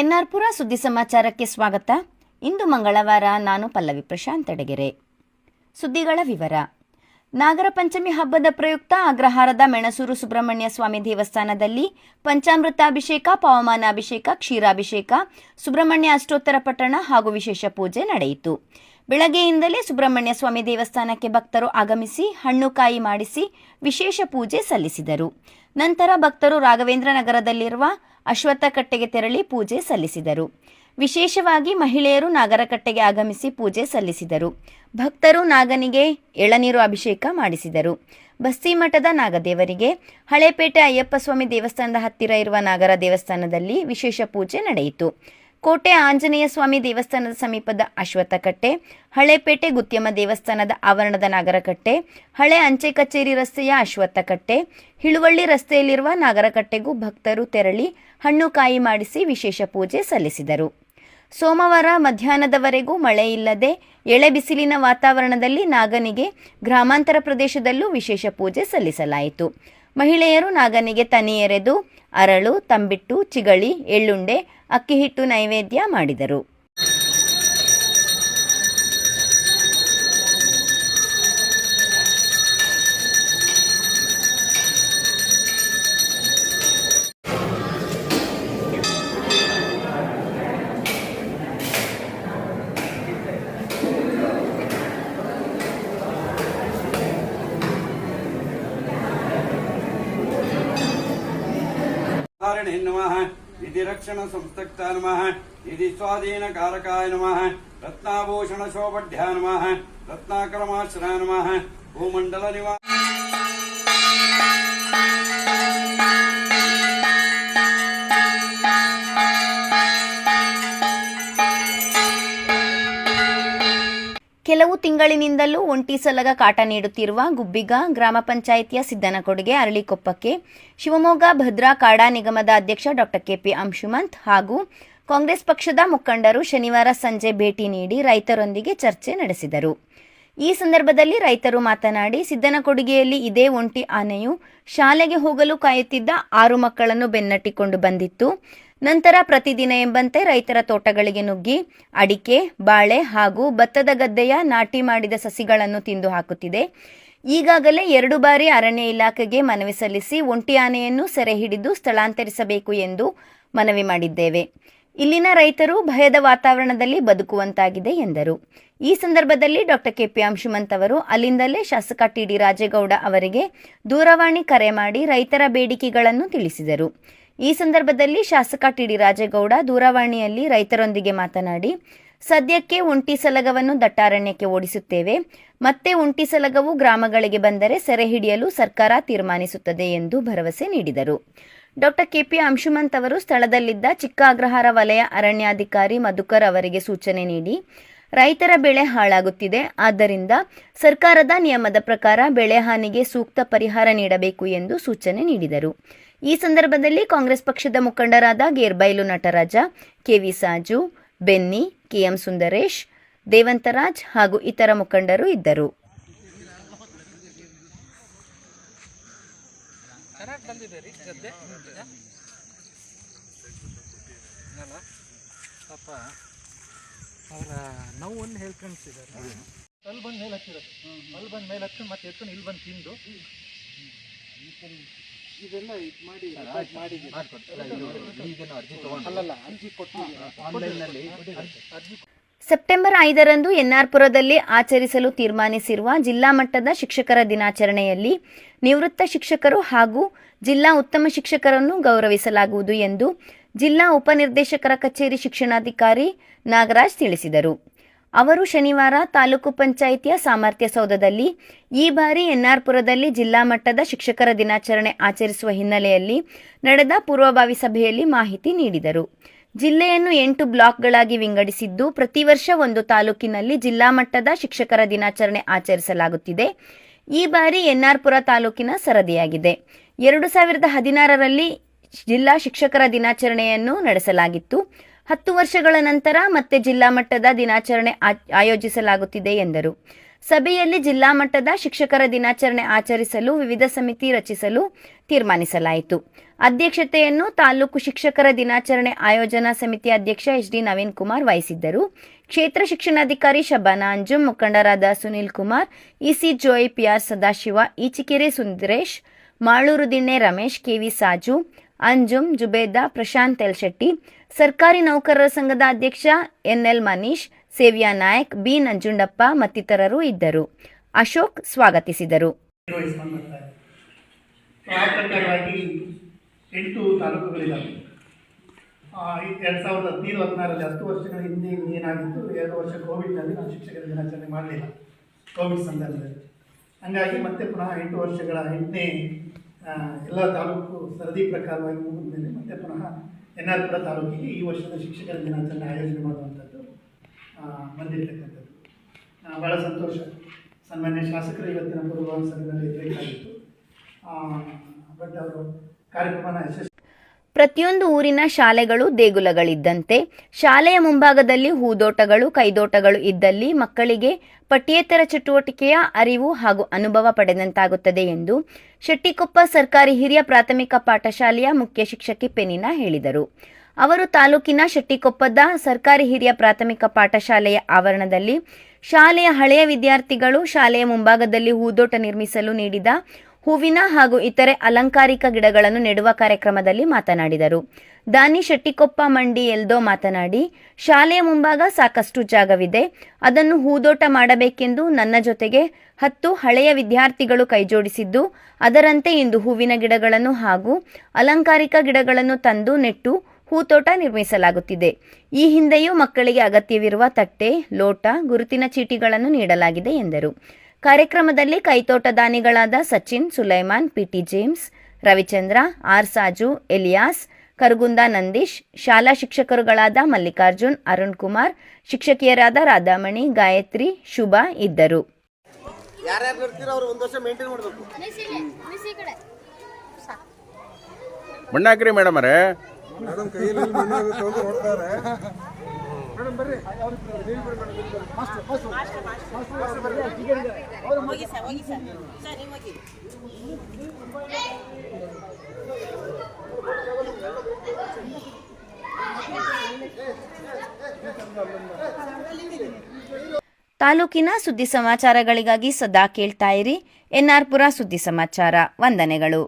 ಎನ್ಆರ್ಪುರ ಸುದ್ದಿ ಸಮಾಚಾರಕ್ಕೆ ಸ್ವಾಗತ. ಇಂದು ಮಂಗಳವಾರ. ನಾನು ಪಲ್ಲವಿ ಪ್ರಶಾಂತ್ ಅಡಗೆರೆ. ಸುದ್ದಿಗಳ ವಿವರ. ನಾಗರ ಪಂಚಮಿ ಹಬ್ಬದ ಪ್ರಯುಕ್ತ ಅಗ್ರಹಾರದ ಮೆಣಸೂರು ಸುಬ್ರಹ್ಮಣ್ಯ ಸ್ವಾಮಿ ದೇವಸ್ಥಾನದಲ್ಲಿ ಪಂಚಾಮೃತಾಭಿಷೇಕ, ಪವಮಾನಾಭಿಷೇಕ, ಕ್ಷೀರಾಭಿಷೇಕ, ಸುಬ್ರಹ್ಮಣ್ಯ ಅಷ್ಟೋತ್ತರ ಪಠಣ ಹಾಗೂ ವಿಶೇಷ ಪೂಜೆ ನಡೆಯಿತು. ಬೆಳಗ್ಗೆಯಿಂದಲೇ ಸುಬ್ರಹ್ಮಣ್ಯ ಸ್ವಾಮಿ ದೇವಸ್ಥಾನಕ್ಕೆ ಭಕ್ತರು ಆಗಮಿಸಿ ಹಣ್ಣು ಕಾಯಿ ಮಾಡಿಸಿ ವಿಶೇಷ ಪೂಜೆ ಸಲ್ಲಿಸಿದರು. ನಂತರ ಭಕ್ತರು ರಾಘವೇಂದ್ರ ನಗರದಲ್ಲಿರುವ ಅಶ್ವತ್ಥಕಟ್ಟೆಗೆ ತೆರಳಿ ಪೂಜೆ ಸಲ್ಲಿಸಿದರು. ವಿಶೇಷವಾಗಿ ಮಹಿಳೆಯರು ನಾಗರಕಟ್ಟೆಗೆ ಆಗಮಿಸಿ ಪೂಜೆ ಸಲ್ಲಿಸಿದರು. ಭಕ್ತರು ನಾಗನಿಗೆ ಎಳನೀರು ಅಭಿಷೇಕ ಮಾಡಿಸಿದರು. ಬಸ್ತಿಮಠದ ನಾಗದೇವರಿಗೆ ಹಳೇಪೇಟೆ ಅಯ್ಯಪ್ಪ ಸ್ವಾಮಿ ದೇವಸ್ಥಾನದ ಹತ್ತಿರ ಇರುವ ನಾಗರ ದೇವಸ್ಥಾನದಲ್ಲಿ ವಿಶೇಷ ಪೂಜೆ ನಡೆಯಿತು. ಕೋಟೆ ಆಂಜನೇಯ ಸ್ವಾಮಿ ದೇವಸ್ಥಾನದ ಸಮೀಪದ ಅಶ್ವತ್ಥಕಟ್ಟೆ, ಹಳೇಪೇಟೆ ಗುತ್ಯಮ್ಮ ದೇವಸ್ಥಾನದ ಆವರಣದ ನಾಗರಕಟ್ಟೆ, ಹಳೆ ಅಂಚೆ ಕಚೇರಿ ರಸ್ತೆಯ ಅಶ್ವತ್ಥಕಟ್ಟೆ, ಹಿಳುವಳ್ಳಿ ರಸ್ತೆಯಲ್ಲಿರುವ ನಾಗರಕಟ್ಟೆಗೂ ಭಕ್ತರು ತೆರಳಿ ಹಣ್ಣು ಕಾಯಿ ಮಾಡಿಸಿ ವಿಶೇಷ ಪೂಜೆ ಸಲ್ಲಿಸಿದರು. ಸೋಮವಾರ ಮಧ್ಯಾಹ್ನದವರೆಗೂ ಮಳೆ ಇಲ್ಲದೆ ಎಳೆ ಬಿಸಿಲಿನ ವಾತಾವರಣದಲ್ಲಿ ನಾಗನಿಗೆ ಗ್ರಾಮಾಂತರ ಪ್ರದೇಶದಲ್ಲೂ ವಿಶೇಷ ಪೂಜೆ ಸಲ್ಲಿಸಲಾಯಿತು. ಮಹಿಳೆಯರು ನಾಗನಿಗೆ ತನಿ ಎರೆದು ಅರಳು, ತಂಬಿಟ್ಟು, ಚಿಗಳಿ, ಎಳ್ಳುಂಡೆ, ಅಕ್ಕಿ ಹಿಟ್ಟು ನೈವೇದ್ಯ ಮಾಡಿದರು. नमः इति रक्षण संस्तक्ता नमः इति स्वाधीन कारकाय नमः रत्नाभूषण शोभढ्या नमः रत्नाकरमाश्रय नमः भूमंडल निवास ಕೆಲವು ತಿಂಗಳಿನಿಂದಲೂ ಒಂಟಿ ಸಲಗ ಕಾಟ ನೀಡುತ್ತಿರುವ ಗುಬ್ಬಿಗ ಗ್ರಾಮ ಪಂಚಾಯಿತಿಯ ಸಿದ್ದನಕೊಡಿಗೆ ಅರಳಿಕೊಪ್ಪಕ್ಕೆ ಶಿವಮೊಗ್ಗ ಭದ್ರಾ ಕಾಡಾ ನಿಗಮದ ಅಧ್ಯಕ್ಷ ಡಾಕ್ಟರ್ ಕೆಪಿ ಅಂಶುಮಂತ್ ಹಾಗೂ ಕಾಂಗ್ರೆಸ್ ಪಕ್ಷದ ಮುಖಂಡರು ಶನಿವಾರ ಸಂಜೆ ಭೇಟಿ ನೀಡಿ ರೈತರೊಂದಿಗೆ ಚರ್ಚೆ ನಡೆಸಿದರು. ಈ ಸಂದರ್ಭದಲ್ಲಿ ರೈತರು ಮಾತನಾಡಿ, ಸಿದ್ದನಕೊಡಿಗೆಯಲ್ಲಿ ಇದೇ ಒಂಟಿ ಆನೆಯು ಶಾಲೆಗೆ ಹೋಗಲು ಕಾಯುತ್ತಿದ್ದ 6 ಮಕ್ಕಳನ್ನು ಬೆನ್ನಟ್ಟಿಕೊಂಡು ಬಂದಿತ್ತು. ನಂತರ ಪ್ರತಿದಿನ ಎಂಬಂತೆ ರೈತರ ತೋಟಗಳಿಗೆ ನುಗ್ಗಿ ಅಡಿಕೆ, ಬಾಳೆ ಹಾಗೂ ಭತ್ತದ ಗದ್ದೆಯ ನಾಟಿ ಮಾಡಿದ ಸಸಿಗಳನ್ನು ತಿಂದು ಹಾಕುತ್ತಿದೆ. ಈಗಾಗಲೇ 2 ಬಾರಿ ಅರಣ್ಯ ಇಲಾಖೆಗೆ ಮನವಿ ಸಲ್ಲಿಸಿ ಒಂಟಿ ಆನೆಯನ್ನು ಸೆರೆ ಹಿಡಿದು ಸ್ಥಳಾಂತರಿಸಬೇಕು ಎಂದು ಮನವಿ ಮಾಡಿದ್ದೇವೆ. ಇಲ್ಲಿನ ರೈತರು ಭಯದ ವಾತಾವರಣದಲ್ಲಿ ಬದುಕುವಂತಾಗಿದೆ ಎಂದರು. ಈ ಸಂದರ್ಭದಲ್ಲಿ ಡಾಕ್ಟರ್ ಕೆಪಿ ಅಂಶುಮಂತ್ ಅವರು ಅಲ್ಲಿಂದಲೇ ಶಾಸಕ ಟಿಡಿ ರಾಜೇಗೌಡ ಅವರಿಗೆ ದೂರವಾಣಿ ಕರೆ ಮಾಡಿ ರೈತರ ಬೇಡಿಕೆಗಳನ್ನು ತಿಳಿಸಿದರು. ಈ ಸಂದರ್ಭದಲ್ಲಿ ಶಾಸಕ ಟಿಡಿ ರಾಜೇಗೌಡ ದೂರವಾಣಿಯಲ್ಲಿ ರೈತರೊಂದಿಗೆ ಮಾತನಾಡಿ, ಸದ್ಯಕ್ಕೆ ಒಂಟಿ ಸಲಗವನ್ನು ದಟ್ಟಾರಣ್ಯಕ್ಕೆ ಓಡಿಸುತ್ತೇವೆ. ಮತ್ತೆ ಒಂಟಿ ಸಲಗವು ಗ್ರಾಮಗಳಿಗೆ ಬಂದರೆ ಸೆರೆ ಹಿಡಿಯಲು ಸರ್ಕಾರ ತೀರ್ಮಾನಿಸುತ್ತದೆ ಎಂದು ಭರವಸೆ ನೀಡಿದರು. ಡಾಕ್ಟರ್ ಕೆಪಿ ಅಂಶುಮಂತ್ ಅವರು ಸ್ಥಳದಲ್ಲಿದ್ದ ಚಿಕ್ಕ ಅಗ್ರಹಾರ ವಲಯ ಅರಣ್ಯಾಧಿಕಾರಿ ಮಧುಕರ್ ಅವರಿಗೆ ಸೂಚನೆ ನೀಡಿ, ರೈತರ ಬೆಳೆ ಹಾಳಾಗುತ್ತಿದೆ, ಆದ್ದರಿಂದ ಸರ್ಕಾರದ ನಿಯಮದ ಪ್ರಕಾರ ಬೆಳೆ ಹಾನಿಗೆ ಸೂಕ್ತ ಪರಿಹಾರ ನೀಡಬೇಕು ಎಂದು ಸೂಚನೆ ನೀಡಿದರು. ಈ ಸಂದರ್ಭದಲ್ಲಿ ಕಾಂಗ್ರೆಸ್ ಪಕ್ಷದ ಮುಖಂಡರಾದ ಗೇರ್ಬೈಲು ನಟರಾಜ, ಕೆವಿ ಸಾಜು, ಬೆನ್ನಿ, ಕೆಎಂ ಸುಂದರೇಶ್, ದೇವಂತರಾಜ್ ಹಾಗೂ ಇತರ ಮುಖಂಡರು ಇದ್ದರು. ಅವರ ನೋವನ್ನು ಹೇಳ್ಕೊಂಡಿದ್ದಾರೆ. ಅಲ್ಲಿ ಬಂದು ಮೇಲೆ ಹತ್ತಿರೋದು, ಅಲ್ಲಿ ಬಂದು ಮೇಲೆ ಹತ್ಕೊಂಡು ಮತ್ತೆ ಎತ್ಕೊಂಡು ಇಲ್ಲಿ ಬಂದು ತಿಂದು ಇದೆಲ್ಲ ಇದು ಮಾಡಿ ಸೆಪ್ಟೆಂಬರ್ 5ರಂದು ಎನ್ಆರ್ಪುರದಲ್ಲಿ ಆಚರಿಸಲು ತೀರ್ಮಾನಿಸಿರುವ ಜಿಲ್ಲಾ ಮಟ್ಟದ ಶಿಕ್ಷಕರ ದಿನಾಚರಣೆಯಲ್ಲಿ ನಿವೃತ್ತ ಶಿಕ್ಷಕರು ಹಾಗೂ ಜಿಲ್ಲಾ ಉತ್ತಮ ಶಿಕ್ಷಕರನ್ನು ಗೌರವಿಸಲಾಗುವುದು ಎಂದು ಜಿಲ್ಲಾ ಉಪನಿರ್ದೇಶಕರ ಕಚೇರಿ ಶಿಕ್ಷಣಾಧಿಕಾರಿ ನಾಗರಾಜ್ ತಿಳಿಸಿದರು. ಅವರು ಶನಿವಾರ ತಾಲೂಕು ಪಂಚಾಯಿತಿಯ ಸಾಮರ್ಥ್ಯ ಸೌಧದಲ್ಲಿ ಈ ಬಾರಿ ಎನ್ಆರ್ಪುರದಲ್ಲಿ ಜಿಲ್ಲಾ ಮಟ್ಟದ ಶಿಕ್ಷಕರ ದಿನಾಚರಣೆ ಆಚರಿಸುವ ಹಿನ್ನೆಲೆಯಲ್ಲಿ ನಡೆದ ಪೂರ್ವಭಾವಿ ಸಭೆಯಲ್ಲಿ ಮಾಹಿತಿ ನೀಡಿದರು. ಜಿಲ್ಲೆಯನ್ನು 8 ಬ್ಲಾಕ್ಗಳಾಗಿ ವಿಂಗಡಿಸಿದ್ದು ಪ್ರತಿ ವರ್ಷ ಒಂದು ತಾಲೂಕಿನಲ್ಲಿ ಜಿಲ್ಲಾ ಮಟ್ಟದ ಶಿಕ್ಷಕರ ದಿನಾಚರಣೆ ಆಚರಿಸಲಾಗುತ್ತಿದೆ. ಈ ಬಾರಿ ಎನ್ಆರ್ಪುರ ತಾಲೂಕಿನ ಸರದಿಯಾಗಿದೆ. 2016ರಲ್ಲಿ ಜಿಲ್ಲಾ ಶಿಕ್ಷಕರ ದಿನಾಚರಣೆಯನ್ನು ನಡೆಸಲಾಗಿತ್ತು. 10 ವರ್ಷಗಳ ನಂತರ ಮತ್ತೆ ಜಿಲ್ಲಾ ಮಟ್ಟದ ದಿನಾಚರಣೆ ಆಯೋಜಿಸಲಾಗುತ್ತಿದೆ ಎಂದರು. ಸಭೆಯಲ್ಲಿ ಜಿಲ್ಲಾ ಮಟ್ಟದ ಶಿಕ್ಷಕರ ದಿನಾಚರಣೆ ಆಚರಿಸಲು ವಿವಿಧ ಸಮಿತಿ ರಚಿಸಲು ತೀರ್ಮಾನಿಸಲಾಯಿತು. ಅಧ್ಯಕ್ಷತೆಯನ್ನು ತಾಲೂಕು ಶಿಕ್ಷಕರ ದಿನಾಚರಣೆ ಆಯೋಜನಾ ಸಮಿತಿ ಅಧ್ಯಕ್ಷ ಎಚ್ ಡಿ ನವೀನ್ ಕುಮಾರ್ ವಹಿಸಿದ್ದರು. ಕ್ಷೇತ್ರ ಶಿಕ್ಷಣಾಧಿಕಾರಿ ಶಬಾನಾ ಅಂಜುಮ್, ಮುಖಂಡರಾದ Sunil Kumar, EC Joy, PR Sadashiva, Eachikere Sundaresh, Maluru Dinne Ramesh, KV Saju, Anjum, Zubeda, Prashanth Elshetty, ಸರ್ಕಾರಿ ನೌಕರರ ಸಂಘದ ಅಧ್ಯಕ್ಷ ಎನ್ಎಲ್ ಮನೀಶ್, ಸೇವ್ಯಾ ನಾಯಕ್, ಬಿ ನಂಜುಂಡಪ್ಪ ಮತ್ತಿತರರು ಇದ್ದರು. ಅಶೋಕ್ ಸ್ವಾಗತಿಸಿದರು. ಆ ಪ್ರಕಾರವಾಗಿ 8 ತಾಲೂಕುಗಳಿದ್ದಾವೆ. 2015-16 10 ವರ್ಷಗಳ ಹಿಂದೆ ಏನಾಗಿತ್ತು, 2 ವರ್ಷ ಕೋವಿಡ್ನಲ್ಲಿ ನಾವು ಶಿಕ್ಷಕರ ದಿನಾಚರಣೆ ಮಾಡಲಿಲ್ಲ, ಕೋವಿಡ್ ಸಂದರ್ಭದಲ್ಲಿ. ಹಾಗಾಗಿ ಮತ್ತೆ ಪುನಃ 8 ವರ್ಷಗಳ 8ನೇ ಎಲ್ಲ ತಾಲೂಕು ಸರದಿ ಪ್ರಕಾರವಾಗಿ ಮುಗಿದ ಮೇಲೆ ಮತ್ತೆ ಪುನಃ ಎನ್ನಾರ್ಪುರ ತಾಲೂಕಿಗೆ ಈ ವರ್ಷದ ಶಿಕ್ಷಕರ ದಿನಾಚರಣೆ ಆಯೋಜನೆ ಮಾಡುವಂಥದ್ದು ಬಂದಿರತಕ್ಕಂಥದ್ದು. ಭಾಳ ಸಂತೋಷ. ಸನ್ಮಾನ್ಯ ಶಾಸಕರು ಇವತ್ತಿನ ಪೂರ್ವಭಾವಿ ಸಭೆಯಲ್ಲಿ ಇರಬೇಕಾಗಿತ್ತು, ಬಟ್ ಅವರು ಕಾರ್ಯಕ್ರಮನ ಯಶಸ್ವಿ. ಪ್ರತಿಯೊಂದು ಊರಿನ ಶಾಲೆಗಳು ದೇಗುಲಗಳಿದ್ದಂತೆ ಶಾಲೆಯ ಮುಂಭಾಗದಲ್ಲಿ ಹೂದೋಟಗಳು, ಕೈದೋಟಗಳು ಇದ್ದಲ್ಲಿ ಮಕ್ಕಳಿಗೆ ಪಠ್ಯೇತರ ಚಟುವಟಿಕೆಯ ಅರಿವು ಹಾಗೂ ಅನುಭವ ಪಡೆದಂತಾಗುತ್ತದೆ ಎಂದು ಶೆಟ್ಟಿಕೊಪ್ಪ ಸರ್ಕಾರಿ ಹಿರಿಯ ಪ್ರಾಥಮಿಕ ಪಾಠಶಾಲೆಯ ಮುಖ್ಯ ಶಿಕ್ಷಕಿ ಪೆನಿನಾ ಹೇಳಿದರು. ಅವರು ತಾಲೂಕಿನ ಶೆಟ್ಟಿಕೊಪ್ಪದ ಸರ್ಕಾರಿ ಹಿರಿಯ ಪ್ರಾಥಮಿಕ ಪಾಠಶಾಲೆಯ ಆವರಣದಲ್ಲಿ ಶಾಲೆಯ ಹಳೆಯ ವಿದ್ಯಾರ್ಥಿಗಳು ಶಾಲೆಯ ಮುಂಭಾಗದಲ್ಲಿ ಹೂದೋಟ ನಿರ್ಮಿಸಲು ನೀಡಿದ ಹೂವಿನ ಹಾಗೂ ಇತರೆ ಅಲಂಕಾರಿಕ ಗಿಡಗಳನ್ನು ನೆಡುವ ಕಾರ್ಯಕ್ರಮದಲ್ಲಿ ಮಾತನಾಡಿದರು. ದಾನಿ ಶೆಟ್ಟಿಕೊಪ್ಪ ಮಂಡಿ ಎಲ್ದೋ ಮಾತನಾಡಿ, ಶಾಲೆಯ ಮುಂಭಾಗ ಸಾಕಷ್ಟು ಜಾಗವಿದೆ, ಅದನ್ನು ಹೂದೋಟ ಮಾಡಬೇಕೆಂದು ನನ್ನ ಜೊತೆಗೆ 10 ಹಳೆಯ ವಿದ್ಯಾರ್ಥಿಗಳು ಕೈಜೋಡಿಸಿದ್ದು, ಅದರಂತೆ ಇಂದು ಹೂವಿನ ಗಿಡಗಳನ್ನು ಹಾಗೂ ಅಲಂಕಾರಿಕ ಗಿಡಗಳನ್ನು ತಂದು ನೆಟ್ಟು ಹೂತೋಟ ನಿರ್ಮಿಸಲಾಗುತ್ತಿದೆ. ಈ ಹಿಂದೆಯೂ ಮಕ್ಕಳಿಗೆ ಅಗತ್ಯವಿರುವ ತಟ್ಟೆ, ಲೋಟ, ಗುರುತಿನ ಚೀಟಿಗಳನ್ನು ನೀಡಲಾಗಿದೆ ಎಂದರು. ಕಾರ್ಯಕ್ರಮದಲ್ಲಿ ಕೈತೋಟ ದಾನಿಗಳಾದ Sachin, Sulaiman, PT James, Ravichandra, R Saju, Elias, Karagunda Nandeesh, ಶಾಲಾ ಶಿಕ್ಷಕರುಗಳಾದ ಮಲ್ಲಿಕಾರ್ಜುನ್, ಅರುಣ್ ಕುಮಾರ್, ಶಿಕ್ಷಕಿಯರಾದ ರಾಧಾಮಣಿ, ಗಾಯತ್ರಿ, ಶುಭಾ ಇದ್ದರು. ಮಣ್ಣಾಕ್ರಿ ಮೇಡಮ್ ಅವರೇ. ತಾಲೂಕಿನ ಸುದ್ದಿ ಸಮಾಚಾರಗಳಿಗಾಗಿ ಸದಾ ಕೇಳ್ತಾ ಇರಿ ಎನ್ಆರ್ ಪುರ ಸುದ್ದಿ ಸಮಾಚಾರ. ವಂದನೆಗಳು.